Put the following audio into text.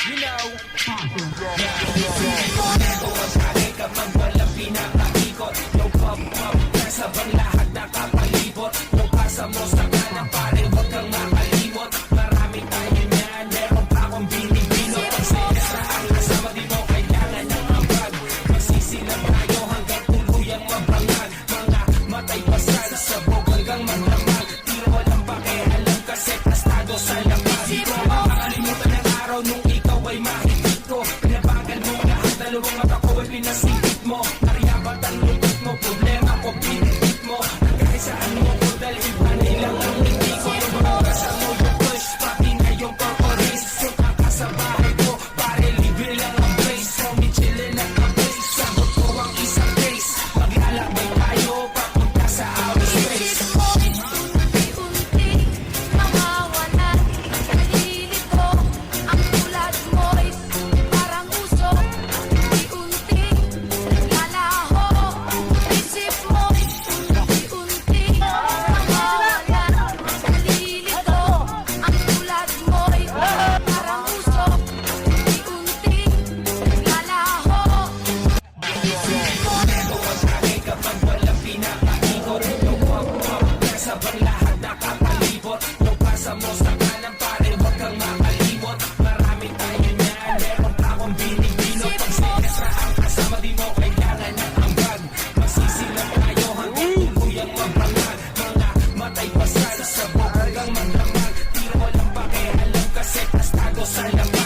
You know, ito ang tagay kapag walang pinakaikot. No pop, kasabang lahat nakapalibot. No pasa mo sa kanan pare, huwag kang makalimot. Marami tayo niyan, meron pa akong binibinot. Ang sestra ang kasama, di mo kailangan ng ambag. Magsisilang tayo hanggang tuluyang mabangag. Mga matay pasan, sabog hanggang maglamag. Tiro walang pakialam kasi tastado sa labas. Di ko makakalimutan ng araw nung ikaw ay mahigit ko. Pinabagal mo lahat, dalawang mata ko ay pinasingit mo. Nariyabat ang lupit mo, problema ko pinipit mo. Kahit saan mo ko dalhin pa nilang ang hindi ko. Yung mga kasama yung push, pati na yung corporates. Punta ka sa bahay ko, pare libre lang ang place. Kami chillin at ang place, sagot ko ang isang case. Maglalakbay tayo, papunta sa outer space. Sabang lahat nakapalibot. No pasa mo sa kanan pare, huwag kang makalimot. Marami tayo niyan, meron pa akong binibinot. Pag sestra ang kasama, di mo kailangan ng ambag. Magsisilang tayo hanggang tuluyang mabangag. Mga matay pasan, sabog hanggang maglamag. Tiro walang pakialam kasi tastado sa lamang.